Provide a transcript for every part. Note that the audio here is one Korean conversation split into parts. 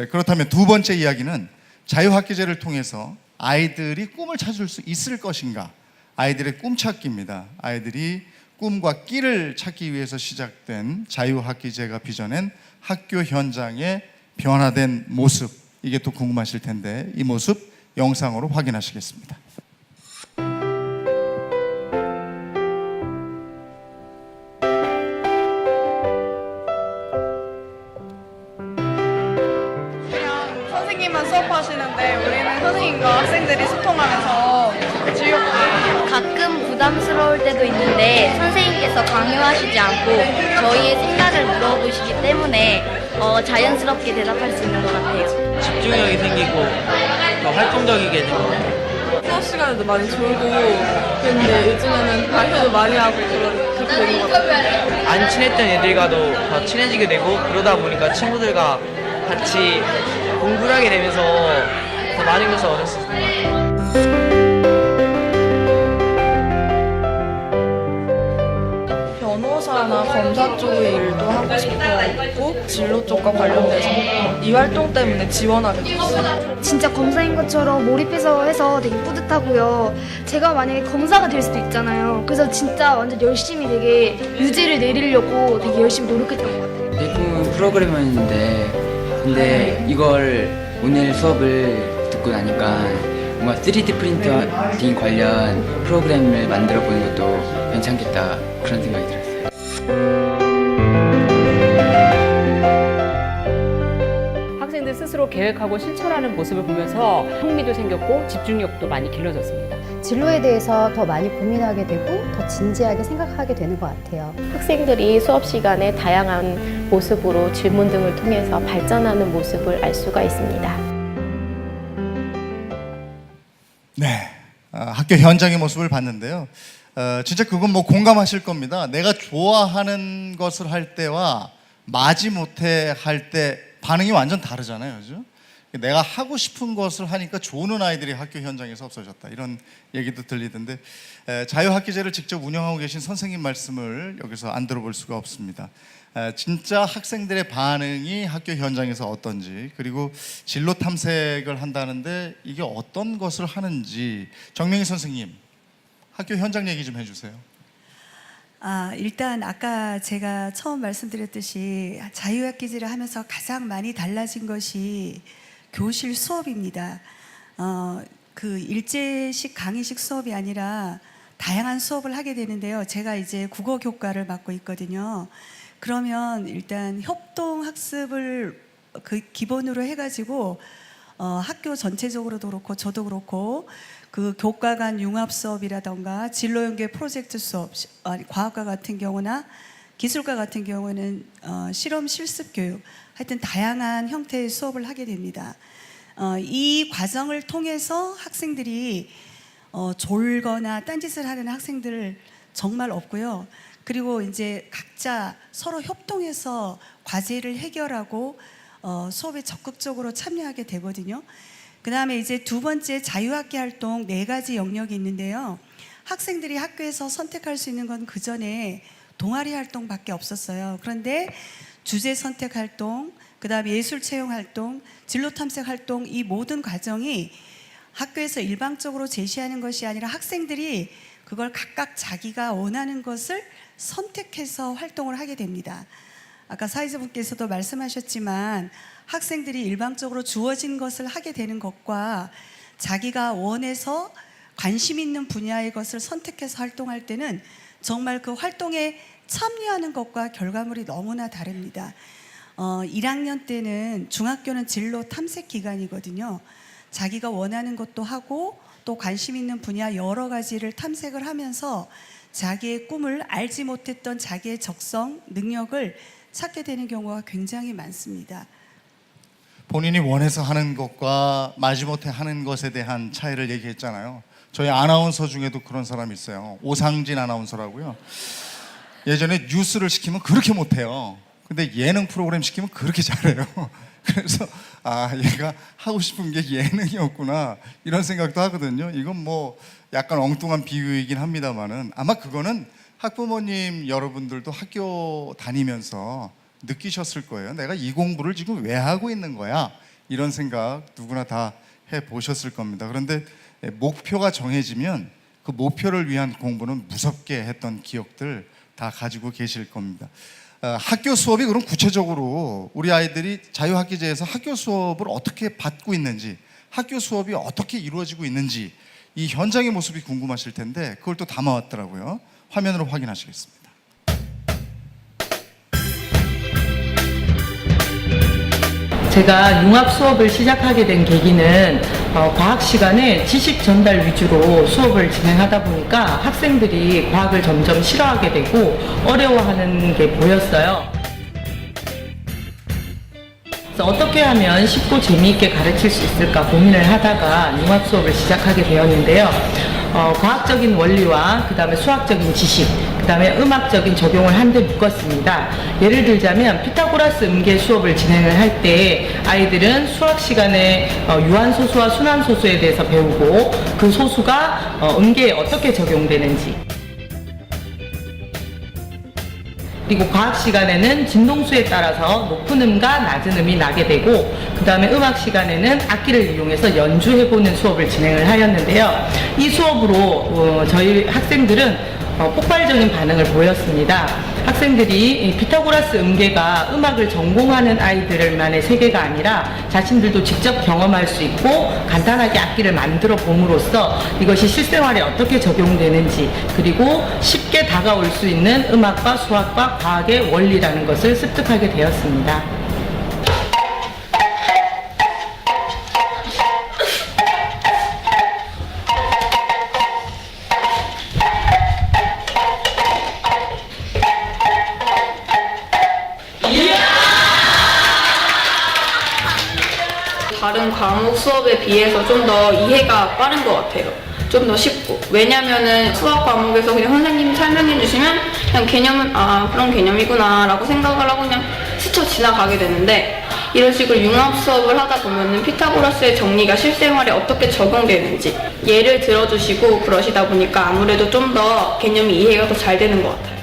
그렇다면 두 번째 이야기는 자유학기제를 통해서 아이들이 꿈을 찾을 수 있을 것인가? 아이들의 꿈찾기입니다. 아이들이 꿈과 끼를 찾기 위해서 시작된 자유학기제가 빚어낸 학교 현장의 변화된 모습, 이게 또 궁금하실 텐데 이 모습 영상으로 확인하시겠습니다. 선생님만 수업하시는데 우리는 선생님과 학생들이 소통하면서 즐겁게 가끔 부담스러울 때도 있는데 선생님께서 강요하시지 않고 저희의 생각을 물어보시기 때문에 자연스럽게 대답할 수 있는 것 같아요. 집중력이 생기고 더 활동적이게 되고 수업 시간에도 많이 졸고 근데 요즘에는 발표도 많이 하고 그렇게 되는 것 같아요. 안 친했던 애들과도 더 친해지게 되고 그러다 보니까 친구들과 같이 공부를 하게 되면서 더 많은 것을 얻을 수 있습니다. 변호사나 검사 쪽의 일도 하고 싶었고 진로 쪽과 관련돼서 이 활동 때문에 지원하게 됐어요. 진짜 검사인 것처럼 몰입해서 해서 되게 뿌듯하고요. 제가 만약에 검사가 될 수도 있잖아요. 그래서 진짜 완전 열심히 되게 유지를 내리려고 되게 열심히 노력했던 것 같아요. 내 꿈은 프로그래머였는데 근데 이걸 오늘 수업을 듣고 나니까 뭔가 3D 프린팅 관련 프로그램을 만들어 보는 것도 괜찮겠다 그런 생각이 들었어요. 학생들 스스로 계획하고 실천하는 모습을 보면서 흥미도 생겼고 집중력도 많이 길러졌습니다. 진로에 대해서 더 많이 고민하게 되고 더 진지하게 생각하게 되는 것 같아요. 학생들이 수업 시간에 다양한 모습으로 질문 등을 통해서 발전하는 모습을 알 수가 있습니다. 네, 학교 현장의 모습을 봤는데요. 진짜 그건 뭐 공감하실 겁니다. 내가 좋아하는 것을 할 때와 마지못해 할 때 반응이 완전 다르잖아요, 그죠? 내가 하고 싶은 것을 하니까 조는 아이들이 학교 현장에서 없어졌다, 이런 얘기도 들리던데 자유학기제를 직접 운영하고 계신 선생님 말씀을 여기서 안 들어볼 수가 없습니다. 진짜 학생들의 반응이 학교 현장에서 어떤지, 그리고 진로 탐색을 한다는데 이게 어떤 것을 하는지 정명희 선생님, 학교 현장 얘기 좀 해주세요. 일단 아까 제가 처음 말씀드렸듯이 자유학기제를 하면서 가장 많이 달라진 것이 교실 수업입니다. 그 일제식 강의식 수업이 아니라 다양한 수업을 하게 되는데요. 제가 이제 국어 교과를 맡고 있거든요. 그러면 일단 협동 학습을 그 기본으로 해가지고 학교 전체적으로도 그렇고 저도 그렇고 그 교과 간 융합 수업이라던가 진로 연계 프로젝트 수업, 과학과 같은 경우나 기술과 같은 경우는 실험 실습 교육, 하여튼 다양한 형태의 수업을 하게 됩니다. 이 과정을 통해서 학생들이 졸거나 딴짓을 하는 학생들 정말 없고요. 그리고 이제 각자 서로 협동해서 과제를 해결하고 수업에 적극적으로 참여하게 되거든요. 그 다음에 이제 두 번째 자유학기 활동 4가지 영역이 있는데요. 학생들이 학교에서 선택할 수 있는 건 그 전에 동아리 활동밖에 없었어요. 그런데 주제 선택 활동, 그 다음에 예술 채용 활동, 진로 탐색 활동, 이 모든 과정이 학교에서 일방적으로 제시하는 것이 아니라 학생들이 그걸 각각 자기가 원하는 것을 선택해서 활동을 하게 됩니다. 아까 사회자분께서도 말씀하셨지만 학생들이 일방적으로 주어진 것을 하게 되는 것과 자기가 원해서 관심 있는 분야의 것을 선택해서 활동할 때는 정말 그 활동에 참여하는 것과 결과물이 너무나 다릅니다. 1학년 때는, 중학교는 진로 탐색 기간이거든요. 자기가 원하는 것도 하고 또 관심 있는 분야 여러 가지를 탐색을 하면서 자기의 꿈을, 알지 못했던 자기의 적성, 능력을 찾게 되는 경우가 굉장히 많습니다. 본인이 원해서 하는 것과 마지못해 하는 것에 대한 차이를 얘기했잖아요. 저희 아나운서 중에도 그런 사람이 있어요. 오상진 아나운서라고요. 예전에 뉴스를 시키면 그렇게 못해요. 근데 예능 프로그램 시키면 그렇게 잘해요. 그래서 얘가 하고 싶은 게 예능이었구나, 이런 생각도 하거든요. 이건 뭐 약간 엉뚱한 비유이긴 합니다만은 아마 그거는 학부모님 여러분들도 학교 다니면서 느끼셨을 거예요. 내가 이 공부를 지금 왜 하고 있는 거야? 이런 생각 누구나 다 해보셨을 겁니다. 그런데 목표가 정해지면 그 목표를 위한 공부는 무섭게 했던 기억들 다 가지고 계실 겁니다. 학교 수업이 그럼 구체적으로 우리 아이들이 자유학기제에서 학교 수업을 어떻게 받고 있는지, 학교 수업이 어떻게 이루어지고 있는지 이 현장의 모습이 궁금하실 텐데 그걸 또 담아왔더라고요. 화면으로 확인하시겠습니다. 제가 융합 수업을 시작하게 된 계기는 과학 시간에 지식 전달 위주로 수업을 진행하다 보니까 학생들이 과학을 점점 싫어하게 되고 어려워하는 게 보였어요. 그래서 어떻게 하면 쉽고 재미있게 가르칠 수 있을까 고민을 하다가 융합 수업을 시작하게 되었는데요. 과학적인 원리와 그 다음에 수학적인 지식, 그 다음에 음악적인 적용을 한데 묶었습니다. 예를 들자면 피타고라스 음계 수업을 진행을 할 때 아이들은 수학 시간에 유한소수와 순환소수에 대해서 배우고 그 소수가 음계에 어떻게 적용되는지, 그리고 과학 시간에는 진동수에 따라서 높은 음과 낮은 음이 나게 되고 그 다음에 음악 시간에는 악기를 이용해서 연주해보는 수업을 진행을 하였는데요. 이 수업으로 저희 학생들은 폭발적인 반응을 보였습니다. 학생들이 피타고라스 음계가 음악을 전공하는 아이들만의 세계가 아니라 자신들도 직접 경험할 수 있고 간단하게 악기를 만들어 봄으로써 이것이 실생활에 어떻게 적용되는지, 그리고 쉽게 다가올 수 있는 음악과 수학과 과학의 원리라는 것을 습득하게 되었습니다. 다른 과목 수업에 비해서 좀 더 이해가 빠른 것 같아요. 좀 더 쉽고. 왜냐면은 수학 과목에서 그냥 선생님이 설명해 주시면 그냥 개념은 그런 개념이구나 라고 생각을 하고 그냥 스쳐 지나가게 되는데, 이런 식으로 융합 수업을 하다 보면은 피타고라스의 정리가 실생활에 어떻게 적용되는지 예를 들어주시고 그러시다 보니까 아무래도 좀 더 개념이 이해가 더 잘 되는 것 같아요.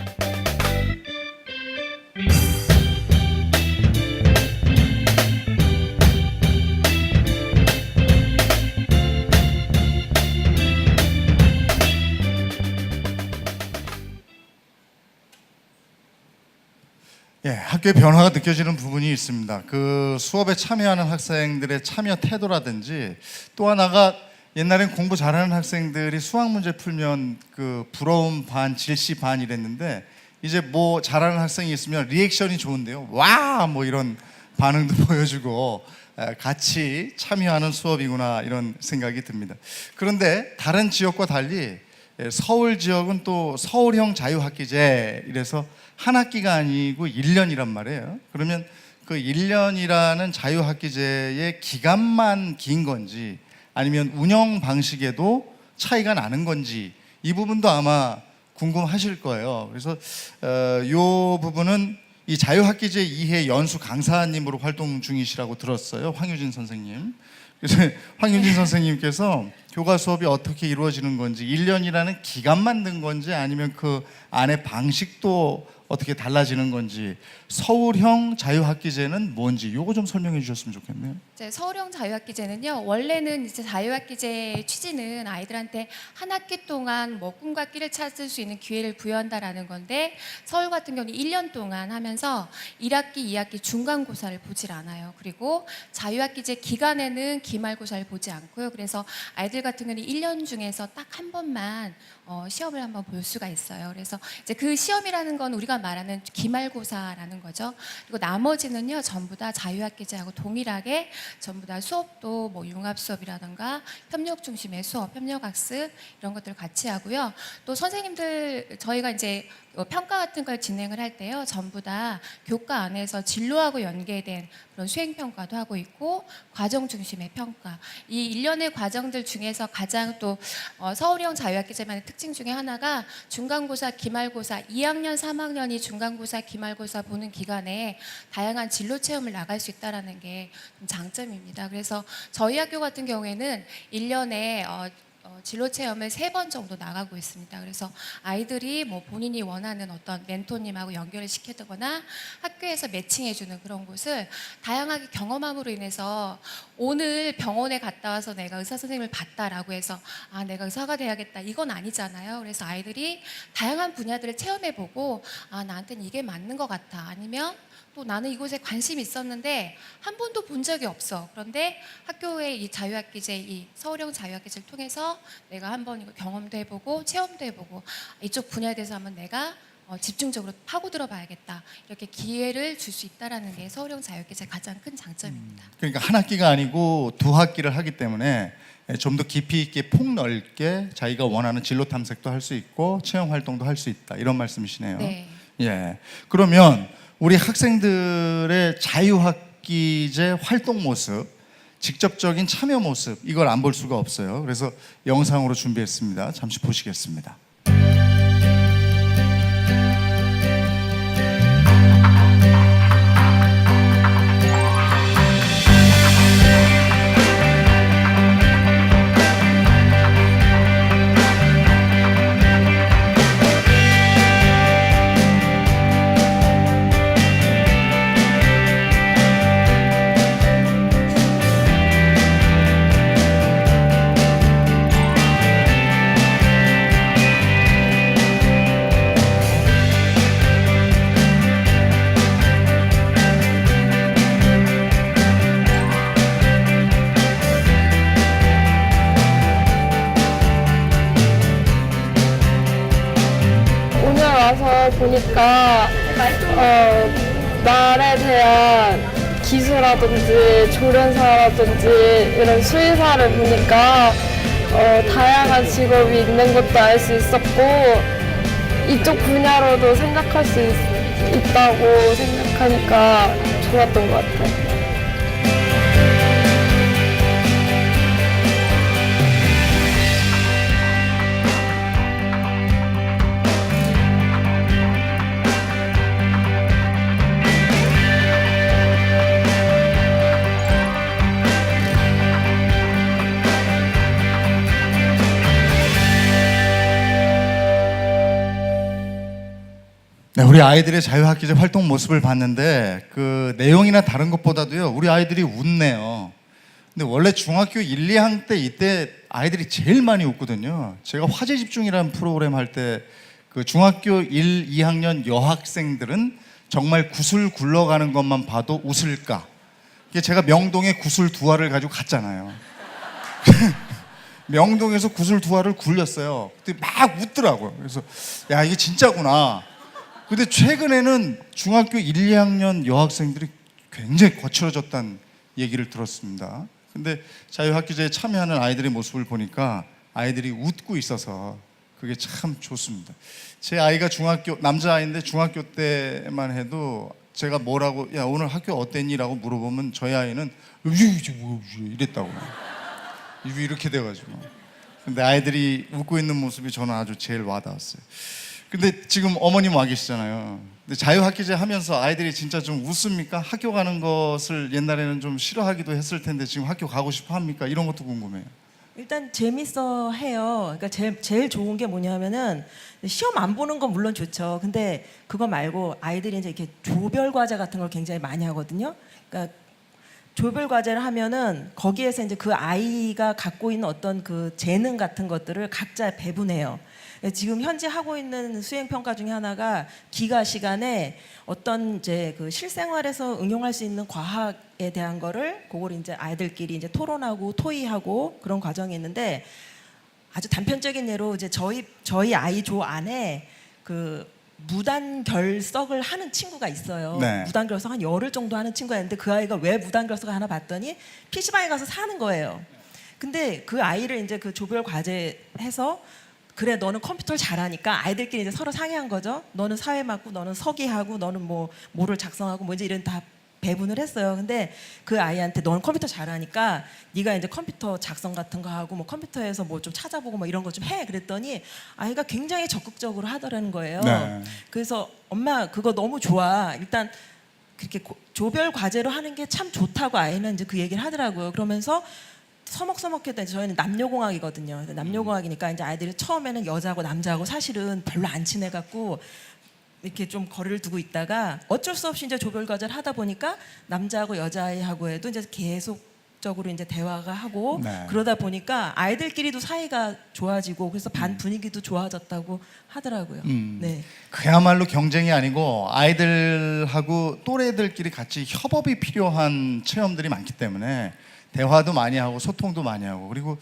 예, 학교의 변화가 느껴지는 부분이 있습니다. 그 수업에 참여하는 학생들의 참여 태도라든지, 또 하나가 옛날엔 공부 잘하는 학생들이 수학 문제 풀면 그 부러움 반, 질시 반 이랬는데 이제 뭐 잘하는 학생이 있으면 리액션이 좋은데요. 와! 뭐 이런 반응도 보여주고 같이 참여하는 수업이구나 이런 생각이 듭니다. 그런데 다른 지역과 달리 서울 지역은 또 서울형 자유학기제 이래서 한 학기가 아니고 1년이란 말이에요. 그러면 그 1년이라는 자유학기제의 기간만 긴 건지 아니면 운영 방식에도 차이가 나는 건지 이 부분도 아마 궁금하실 거예요. 그래서 이 부분은 이 자유학기제 2회 연수 강사님으로 활동 중이시라고 들었어요. 황유진 선생님. 그래서 황윤진 선생님께서 교과 수업이 어떻게 이루어지는 건지, 1년이라는 기간만 든 건지 아니면 그 안에 방식도 어떻게 달라지는 건지, 서울형 자유학기제는 뭔지 이거 좀 설명해 주셨으면 좋겠네요. 이제 서울형 자유학기제는요, 원래는 이제 자유학기제의 취지는 아이들한테 한 학기 동안 뭐 꿈과 끼를 찾을 수 있는 기회를 부여한다라는 건데, 서울 같은 경우는 1년 동안 하면서 1학기, 2학기 중간고사를 보질 않아요. 그리고 자유학기제 기간에는 기말고사를 보지 않고요. 그래서 아이들 같은 경우는 1년 중에서 딱 한 번만 시험을 한번 볼 수가 있어요. 그래서 이제 그 시험이라는 건 우리가 말하는 기말고사라는 거죠. 그리고 나머지는요, 전부 다 자유학기제하고 동일하게 전부 다 수업도 뭐 융합 수업이라든가 협력 중심의 수업, 협력학습 이런 것들을 같이 하고요. 또 선생님들 저희가 이제 평가 같은 걸 진행을 할 때요, 전부 다 교과 안에서 진로하고 연계된 그런 수행평가도 하고 있고, 과정 중심의 평가. 이 일련의 과정들 중에서 가장 또 서울형 자유학기제만의 특징 중에 하나가 중간고사, 기말고사, 2학년, 3학년이 중간고사, 기말고사 보는 기간에 다양한 진로 체험을 나갈 수 있다는 게 좀 장점입니다. 그래서 저희 학교 같은 경우에는 1년에 진로 체험을 3번 정도 나가고 있습니다. 그래서 아이들이 뭐 본인이 원하는 어떤 멘토님하고 연결을 시켜두거나 학교에서 매칭해주는 그런 곳을 다양하게 경험함으로 인해서 오늘 병원에 갔다 와서 내가 의사 선생님을 봤다라고 해서 아 내가 의사가 돼야겠다 이건 아니잖아요. 그래서 아이들이 다양한 분야들을 체험해보고 아 나한테는 이게 맞는 것 같아 아니면 또 나는 이곳에 관심이 있었는데 한 번도 본 적이 없어. 그런데 학교의 이 자유학기제, 이 서울형 자유학기제를 통해서 내가 한번 이거 경험도 해보고 체험도 해보고 이쪽 분야에 대해서 한번 내가 집중적으로 파고들어 봐야겠다. 이렇게 기회를 줄 수 있다는 게 서울형 자유학기제의 가장 큰 장점입니다. 그러니까 한 학기가 아니고 2학기를 하기 때문에 좀 더 깊이 있게 폭넓게 자기가 원하는 진로 탐색도 할 수 있고 체험 활동도 할 수 있다. 이런 말씀이시네요. 네. 예. 그러면 우리 학생들의 자유학기제 활동 모습, 직접적인 참여 모습 이걸 안 볼 수가 없어요. 그래서 영상으로 준비했습니다. 잠시 보시겠습니다. 오늘 와서 보니까 말에 대한 기술이라든지 조련사라든지 이런 수의사를 보니까 다양한 직업이 있는 것도 알 수 있었고 이쪽 분야로도 생각할 수 있다고 생각하니까 좋았던 것 같아요. 네, 우리 아이들의 자유학기제 활동 모습을 봤는데 그 내용이나 다른 것보다도요 우리 아이들이 웃네요. 근데 원래 중학교 1, 2학년 때 이때 아이들이 제일 많이 웃거든요. 제가 화제 집중이라는 프로그램 할 때 그 중학교 1, 2학년 여학생들은 정말 구슬 굴러가는 것만 봐도 웃을까? 이게 제가 명동에 구슬 2알을 가지고 갔잖아요. 명동에서 구슬 2알을 굴렸어요. 그때 막 웃더라고요. 그래서 야 이게 진짜구나. 근데 최근에는 중학교 1, 2학년 여학생들이 굉장히 거칠어졌다는 얘기를 들었습니다. 근데 자유학기제에 참여하는 아이들의 모습을 보니까 아이들이 웃고 있어서 그게 참 좋습니다. 제 아이가 남자아이인데 중학교 때만 해도 제가 뭐라고 야 오늘 학교 어땠니? 라고 물어보면 저희 아이는 이랬다고요. 입이 이렇게 돼가지고. 근데 아이들이 웃고 있는 모습이 저는 아주 제일 와닿았어요. 근데 지금 어머님 와 계시잖아요. 근데 자유학기제 하면서 아이들이 진짜 좀 웃습니까? 학교 가는 것을 옛날에는 좀 싫어하기도 했을 텐데 지금 학교 가고 싶어 합니까? 이런 것도 궁금해요. 일단 재밌어 해요. 그러니까 제일 좋은 게 뭐냐면은 시험 안 보는 건 물론 좋죠. 근데 그거 말고 아이들이 이제 이렇게 조별 과제 같은 걸 굉장히 많이 하거든요. 그러니까 조별 과제를 하면은 거기에서 이제 그 아이가 갖고 있는 어떤 그 재능 같은 것들을 각자 배분해요. 지금 현재 하고 있는 수행 평가 중에 하나가 기가 시간에 어떤 이제 그 실생활에서 응용할 수 있는 과학에 대한 거를 그걸 이제 아이들끼리 이제 토론하고 토의하고 그런 과정이 있는데 아주 단편적인 예로 이제 저희 아이 조 안에 그 무단 결석을 하는 친구가 있어요. 네. 무단 결석 한 열흘 정도 하는 친구가 있는데 그 아이가 왜 무단 결석을 하나 봤더니 PC방에 가서 사는 거예요. 근데 그 아이를 이제 그 조별 과제 해서 그래 너는 컴퓨터를 잘하니까 아이들끼리 이제 서로 상의한 거죠. 너는 사회맞고 너는 서기하고 너는 뭐를 작성하고 뭐 이제 이런 다 배분을 했어요. 근데 그 아이한테 너는 컴퓨터 잘하니까 네가 이제 컴퓨터 작성 같은 거 하고 뭐 컴퓨터에서 뭐 좀 찾아보고 뭐 이런 거 좀 해. 그랬더니 아이가 굉장히 적극적으로 하더라는 거예요. 네. 그래서 엄마 그거 너무 좋아. 일단 그렇게 조별 과제로 하는 게 참 좋다고 아이는 이제 그 얘기를 하더라고요. 그러면서 서먹서먹했던 저희는 남녀공학이거든요. 남녀공학이니까 이제 아이들이 처음에는 여자하고 남자하고 사실은 별로 안 친해갖고 이렇게 좀 거리를 두고 있다가 어쩔 수 없이 이제 조별 과제를 하다 보니까 남자하고 여자아이하고 해도 이제 계속적으로 이제 대화가 하고 네. 그러다 보니까 아이들끼리도 사이가 좋아지고 그래서 반 분위기도 좋아졌다고 하더라고요. 네. 그야말로 경쟁이 아니고 아이들하고 또래들끼리 같이 협업이 필요한 체험들이 많기 때문에 대화도 많이 하고 소통도 많이 하고 그리고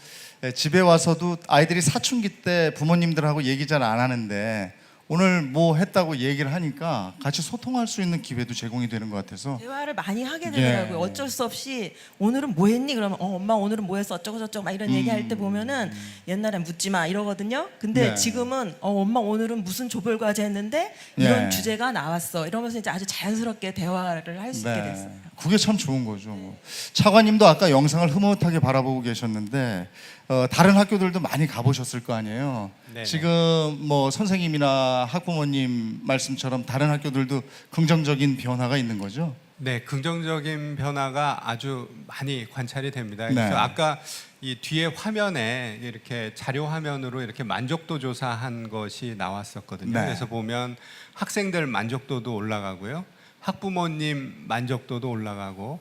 집에 와서도 아이들이 사춘기 때 부모님들하고 얘기 잘 안 하는데 오늘 뭐 했다고 얘기를 하니까 같이 소통할 수 있는 기회도 제공이 되는 것 같아서 대화를 많이 하게 되더라고요. 예. 어쩔 수 없이 오늘은 뭐 했니? 그러면 엄마 오늘은 뭐 했어? 어쩌고 저쩌고 막 이런 얘기할 때 보면은 옛날엔 묻지 마 이러거든요. 근데 네. 지금은 엄마 오늘은 무슨 조별 과제 했는데 이런 예. 주제가 나왔어. 이러면서 이제 아주 자연스럽게 대화를 할 수 있게 됐어요. 그게 참 좋은 거죠. 뭐. 차관님도 아까 영상을 흐뭇하게 바라보고 계셨는데 다른 학교들도 많이 가보셨을 거 아니에요. 네네. 지금 뭐 선생님이나 학부모님 말씀처럼 다른 학교들도 긍정적인 변화가 있는 거죠. 네, 긍정적인 변화가 아주 많이 관찰이 됩니다. 그래서 네. 아까 이 뒤에 화면에 이렇게 자료 화면으로 이렇게 만족도 조사한 것이 나왔었거든요. 네. 그래서 보면 학생들 만족도도 올라가고요, 학부모님 만족도도 올라가고,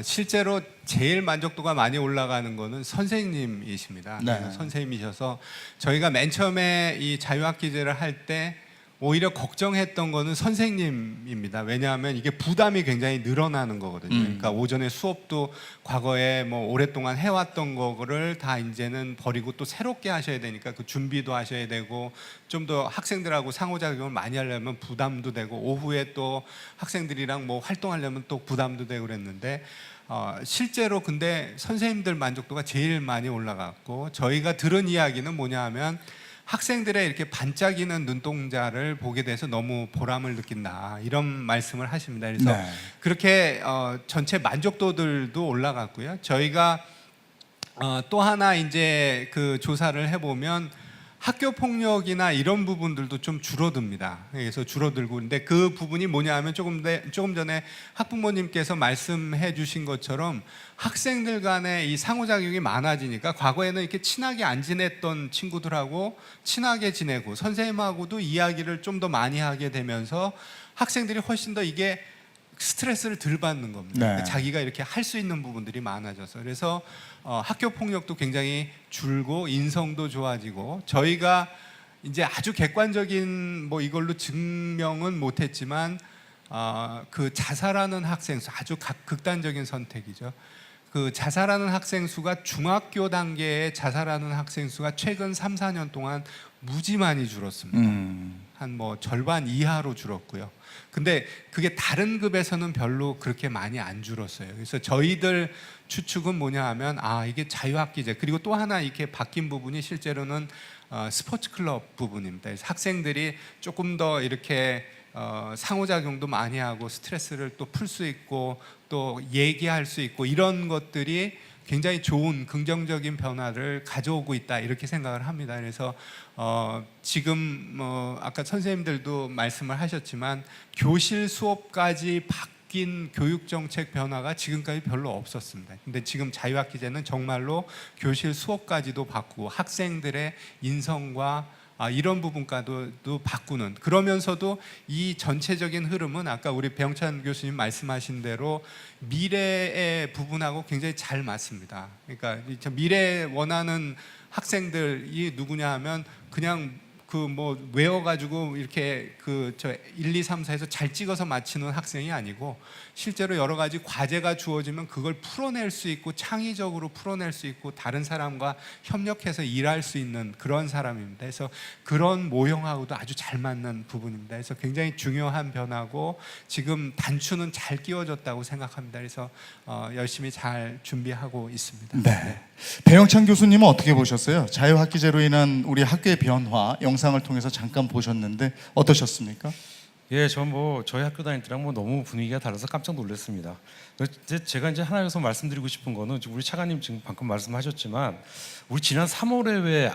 실제로 제일 만족도가 많이 올라가는 거는 선생님이십니다. 네. 선생님이셔서 저희가 맨 처음에 이 자유학기제를 할 때 오히려 걱정했던 거는 선생님입니다. 왜냐하면 이게 부담이 굉장히 늘어나는 거거든요. 그러니까 오전에 수업도 과거에 뭐 오랫동안 해왔던 거를 다 이제는 버리고 또 새롭게 하셔야 되니까 그 준비도 하셔야 되고 좀 더 학생들하고 상호작용을 많이 하려면 부담도 되고 오후에 또 학생들이랑 뭐 활동하려면 또 부담도 되고 그랬는데 실제로 근데 선생님들 만족도가 제일 많이 올라갔고 저희가 들은 이야기는 뭐냐 하면 학생들의 이렇게 반짝이는 눈동자를 보게 돼서 너무 보람을 느낀다 이런 말씀을 하십니다. 그래서 네. 그렇게 전체 만족도들도 올라갔고요. 저희가 또 하나 이제 그 조사를 해보면 학교 폭력이나 이런 부분들도 좀 줄어듭니다. 그래서 줄어들고 근데 그 부분이 뭐냐 하면 조금 전에 학부모님께서 말씀해 주신 것처럼 학생들 간에 이 상호작용이 많아지니까 과거에는 이렇게 친하게 안 지냈던 친구들하고 친하게 지내고 선생님하고도 이야기를 좀 더 많이 하게 되면서 학생들이 훨씬 더 이게 스트레스를 덜 받는 겁니다. 네. 그러니까 자기가 이렇게 할 수 있는 부분들이 많아져서 그래서 학교 폭력도 굉장히 줄고 인성도 좋아지고 저희가 이제 아주 객관적인 뭐 이걸로 증명은 못했지만 그 자살하는 학생 수 아주 극단적인 선택이죠. 그 자살하는 학생 수가 중학교 단계에 자살하는 학생 수가 최근 3, 4년 동안 무지 많이 줄었습니다. 한 뭐 절반 이하로 줄었고요. 근데 그게 다른 급에서는 별로 그렇게 많이 안 줄었어요. 그래서 저희들 추측은 뭐냐 하면 이게 자유학기제 그리고 또 하나 이렇게 바뀐 부분이 실제로는 스포츠 클럽 부분입니다. 그래서 학생들이 조금 더 이렇게 상호작용도 많이 하고 스트레스를 또 풀 수 있고 또 얘기할 수 있고 이런 것들이 굉장히 좋은 긍정적인 변화를 가져오고 있다 이렇게 생각을 합니다. 그래서 지금 아까 선생님들도 말씀을 하셨지만 교실 수업까지 바뀐 교육정책 변화가 지금까지 별로 없었습니다. 근데 지금 자유학기제는 정말로 교실 수업까지도 바꾸고 학생들의 인성과 이런 부분까지도 바꾸는 그러면서도 이 전체적인 흐름은 아까 우리 배영찬 교수님 말씀하신 대로 미래의 부분하고 굉장히 잘 맞습니다. 그러니까 미래 원하는 학생들이 누구냐 하면 그냥 그 뭐 외워가지고 이렇게 그 1, 2, 3, 4에서 잘 찍어서 맞히는 학생이 아니고 실제로 여러 가지 과제가 주어지면 그걸 풀어낼 수 있고 창의적으로 풀어낼 수 있고 다른 사람과 협력해서 일할 수 있는 그런 사람입니다. 그래서 그런 모형하고도 아주 잘 맞는 부분입니다. 그래서 굉장히 중요한 변화고 지금 단추는 잘 끼워졌다고 생각합니다. 그래서 열심히 잘 준비하고 있습니다. 네. 배영찬 교수님은 어떻게 보셨어요? 자유학기제로 인한 우리 학교의 변화 영상을 통해서 잠깐 보셨는데 어떠셨습니까? 예, 전 뭐 저희 학교 다닐 때랑 뭐 너무 분위기가 달라서 깜짝 놀랐습니다. 제가 이제 하나 여기서 말씀드리고 싶은 거는 우리 차관님 지금 방금 말씀하셨지만 우리 지난 3월에 왜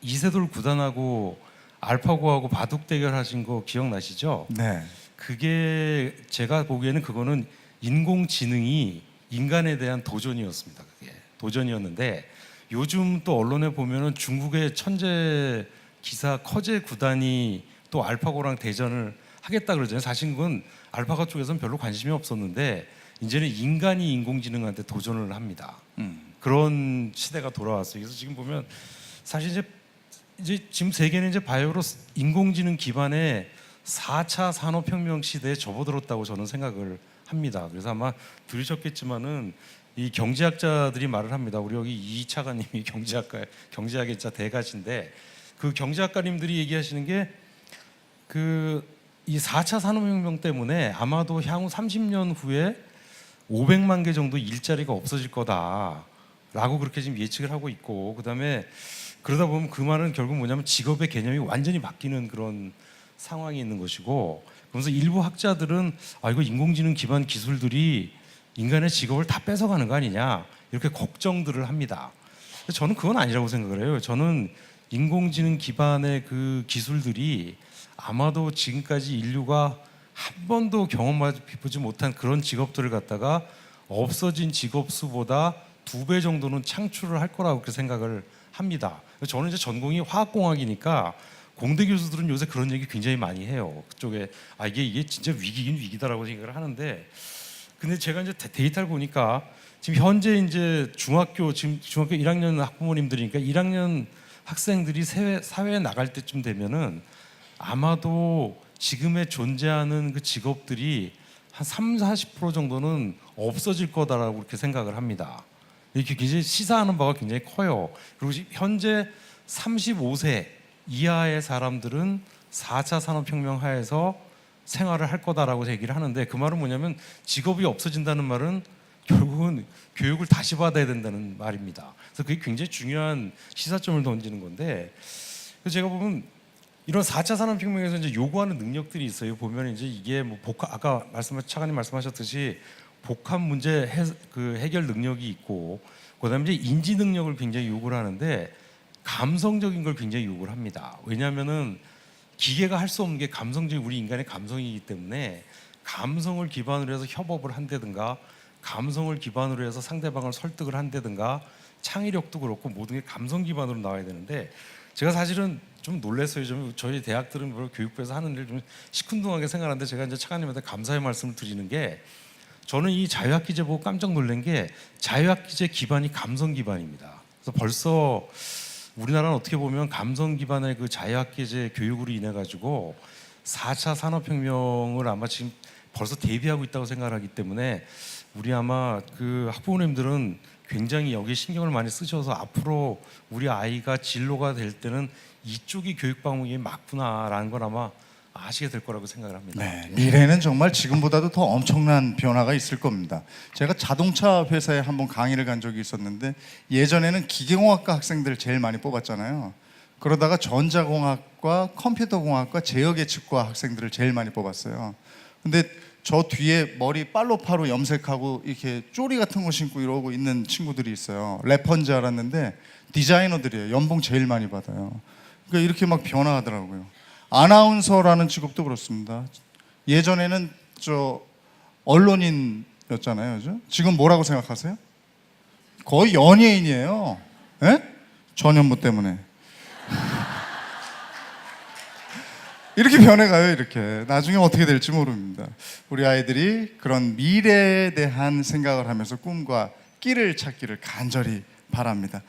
이세돌 구단하고 알파고하고 바둑 대결하신 거 기억나시죠? 네. 그게 제가 보기에는 그거는 인공지능이 인간에 대한 도전이었습니다. 그게. 도전이었는데 요즘 또 언론에 보면은 중국의 천재 기사 커제 구단이 또 알파고랑 대전을 하겠다 그러잖아요. 사실 그건 알파고 쪽에서는 별로 관심이 없었는데 이제는 인간이 인공지능한테 도전을 합니다. 그런 시대가 돌아왔어요. 그래서 지금 보면 사실 이제 지금 세계는 이제 바이오로 인공지능 기반의 4차 산업혁명 시대에 접어들었다고 저는 생각을 합니다. 그래서 아마 들으셨겠지만은 이 경제학자들이 말을 합니다. 우리 여기 이차관님이 경제학의 자 대가신데 그 경제학가님들이 얘기하시는 게 이 4차 산업혁명 때문에 아마도 향후 30년 후에 500만 개 정도 일자리가 없어질 거다라고 그렇게 지금 예측을 하고 있고, 그다음에 그러다 보면 그 말은 결국 뭐냐면 직업의 개념이 완전히 바뀌는 그런 상황이 있는 것이고, 그러면서 일부 학자들은 이거 인공지능 기반 기술들이 인간의 직업을 다 뺏어가는 거 아니냐 이렇게 걱정들을 합니다. 저는 그건 아니라고 생각을 해요. 저는 인공지능 기반의 그 기술들이 아마도 지금까지 인류가 한 번도 경험해보지 못한 그런 직업들을 갖다가 없어진 직업 수보다 2배 정도는 창출을 할 거라고 그렇게 생각을 합니다. 저는 이제 전공이 화학공학이니까 공대 교수들은 요새 그런 얘기 굉장히 많이 해요. 그쪽에 이게 진짜 위기긴 위기다라고 생각을 하는데, 근데 제가 이제 데이터를 보니까 지금 현재 이제 중학교 1학년 학부모님들이니까 1학년 학생들이 사회에 나갈 때쯤 되면은 아마도 지금의 존재하는 그 직업들이 한 30-40% 정도는 없어질 거다라고 그렇게 생각을 합니다. 이렇게 굉장히 시사하는 바가 굉장히 커요. 그리고 현재 35세 이하의 사람들은 4차 산업혁명 하에서 생활을 할 거다라고 얘기를 하는데, 그 말은 뭐냐면 직업이 없어진다는 말은 결국은 교육을 다시 받아야 된다는 말입니다. 그래서 그게 굉장히 중요한 시사점을 던지는 건데, 그래서 제가 보면 이런 4차 산업혁명에서 이제 요구하는 능력들이 있어요. 보면 이제 이게 뭐 아까 차관님 말씀하셨듯이 복합 문제 해결 능력이 있고, 그다음에 이제 인지 능력을 굉장히 요구를 하는데 감성적인 걸 굉장히 요구를 합니다. 왜냐하면은 기계가 할 수 없는 게 감성적인 우리 인간의 감성이기 때문에 감성을 기반으로 해서 협업을 한다든가 감성을 기반으로 해서 상대방을 설득을 한다든가 창의력도 그렇고 모든 게 감성 기반으로 나와야 되는데, 제가 사실은 좀 놀랐어요. 저희 대학들은 교육부에서 하는 일 좀 시큰둥하게 생각하는데, 제가 이제 차관님한테 감사의 말씀을 드리는 게, 저는 이 자유학기제 보고 깜짝 놀란 게 자유학기제 기반이 감성 기반입니다. 그래서 벌써 우리나라는 어떻게 보면 감성 기반의 그 자유학기제 교육으로 인해 가지고 4차 산업혁명을 아마 지금 벌써 대비하고 있다고 생각하기 때문에 우리 아마 그 학부모님들은 굉장히 여기에 신경을 많이 쓰셔서 앞으로 우리 아이가 진로가 될 때는 이쪽이 교육 방향이 맞구나라는 걸 아마 아시게 될 거라고 생각을 합니다. 네, 미래는 정말 지금보다도 더 엄청난 변화가 있을 겁니다. 제가 자동차 회사에 한번 강의를 간 적이 있었는데, 예전에는 기계공학과 학생들 제일 많이 뽑았잖아요. 그러다가 전자공학과 컴퓨터공학과 제어계측과 학생들을 제일 많이 뽑았어요. 근데 저 뒤에 머리 팔로파로 염색하고 이렇게 쪼리 같은 거 신고 이러고 있는 친구들이 있어요. 래퍼인 줄 알았는데 디자이너들이에요. 연봉 제일 많이 받아요. 그러니까 이렇게 막 변화하더라고요. 아나운서라는 직업도 그렇습니다. 예전에는 언론인이었잖아요, 그죠? 지금 뭐라고 생각하세요? 거의 연예인이에요. 예? 전현무 때문에. 이렇게 변해가요. 이렇게 나중에 어떻게 될지 모릅니다. 우리 아이들이 그런 미래에 대한 생각을 하면서 꿈과 끼를 찾기를 간절히 바랍니다.